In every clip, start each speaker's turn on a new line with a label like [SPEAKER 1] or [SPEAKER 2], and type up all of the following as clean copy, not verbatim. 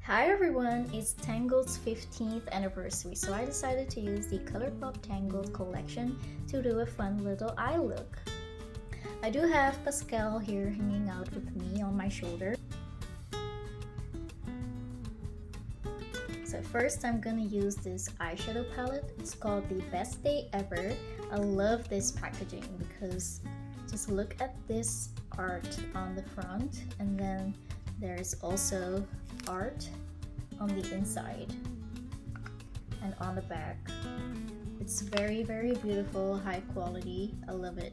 [SPEAKER 1] Hi everyone, it's Tangled's 15th anniversary, so I decided to use the ColourPop Tangled Collection to do a fun little eye look. I do have Pascal here hanging out with me on my shoulder. So first I'm gonna use this eyeshadow palette. It's called the Best Day Ever. I love this packaging because just look at this art on the front, and then there's also art on the inside and on the back. It's very beautiful, high quality. I love it.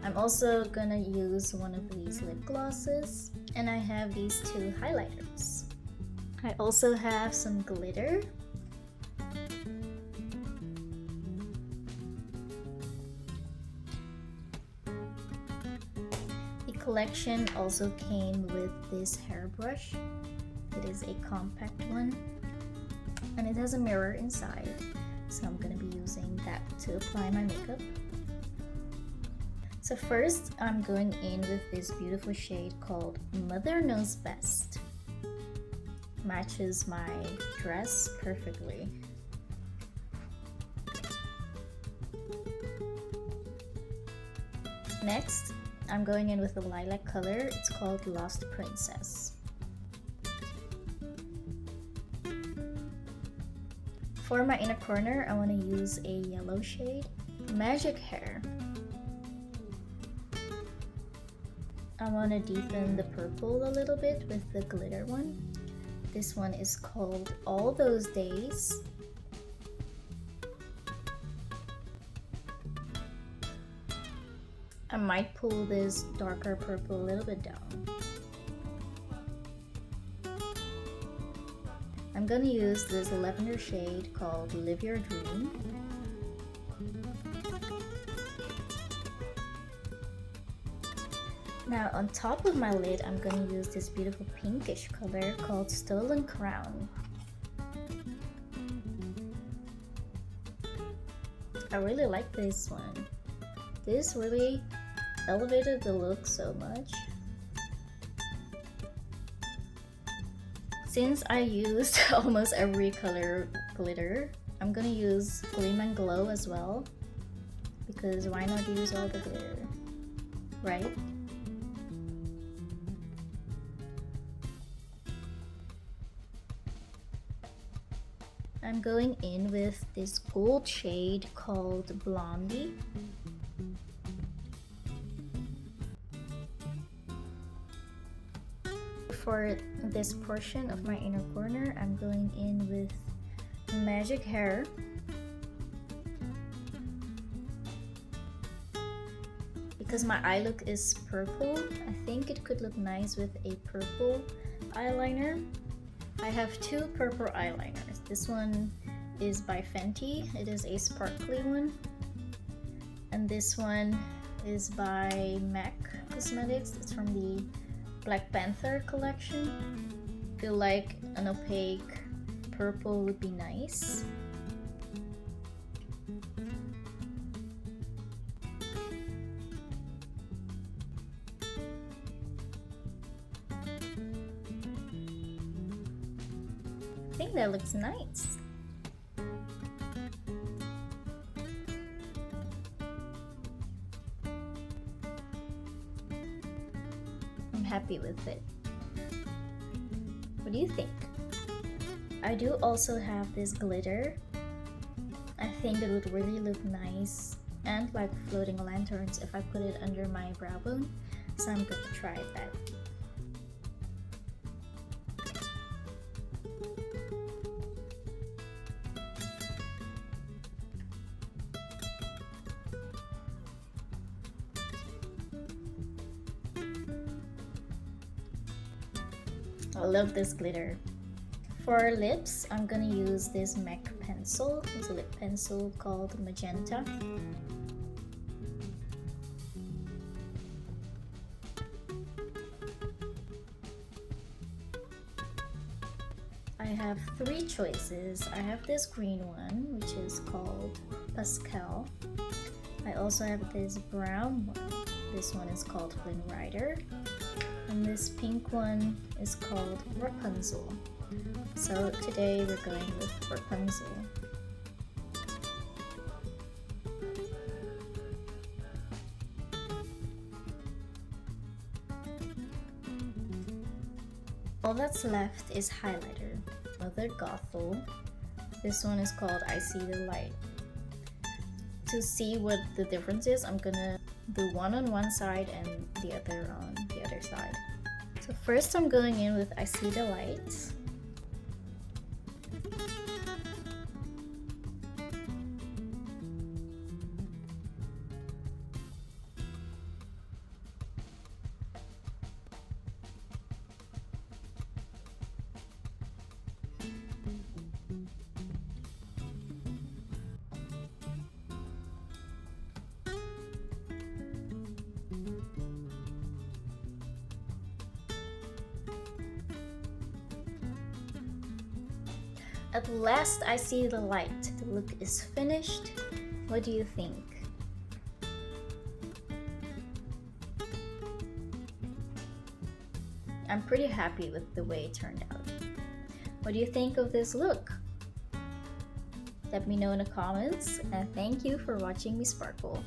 [SPEAKER 1] I'm also gonna use one of these lip glosses, and I have these two highlighters. I also have some glitter. The collection also came with this hairbrush. It is a compact one, and it has a mirror inside, so I'm gonna be using that to apply my makeup. So first, I'm going in with this beautiful shade called Mother Knows Best. Matches my dress perfectly. Next, I'm going in with a lilac color. It's called Lost Princess. For my inner corner, I want to use a yellow shade, Magic Hair. I want to deepen the purple a little bit with the glitter one. This one is called All Those Days. I might pull this darker purple a little bit down. I'm gonna use this lavender shade called Live Your Dream. Now on top of my lid, I'm gonna use this beautiful pinkish color called Stolen Crown. I really like this one. This really elevated the look so much. Since I used almost every color glitter, I'm gonna use Gleam and Glow as well, because why not use all the glitter, right? I'm going in with this gold shade called Blondie. For this portion of my inner corner, I'm going in with Magic Hair. Because my eye look is purple, I think it could look nice with a purple eyeliner. I have two purple eyeliners. This one is by Fenty. It is a sparkly one. And this one is by MAC Cosmetics. It's from the Black Panther collection. I feel like an opaque purple would be nice. I think that looks nice. I'm happy with it. What do you think? I do also have this glitter. I think it would really look nice and like floating lanterns if I put it under my brow bone, so I'm going to try that. I love this glitter. For lips, I'm gonna use this MAC pencil. It's a lip pencil called Magenta. I have three choices. I have this green one, which is called Pascal. I also have this brown one. This one is called Flynn Rider. And this pink one is called Rapunzel. So today we're going with Rapunzel. All that's left is highlighter, another Gothel. This one is called I See the Light. To see what the difference is, I'm gonna do one on one side and the other on the other side. So first I'm going in with I See the Light. At last I see the light. The look is finished. What do you think? I'm pretty happy with the way it turned out. What do you think of this look? Let me know in the comments, and thank you for watching me sparkle.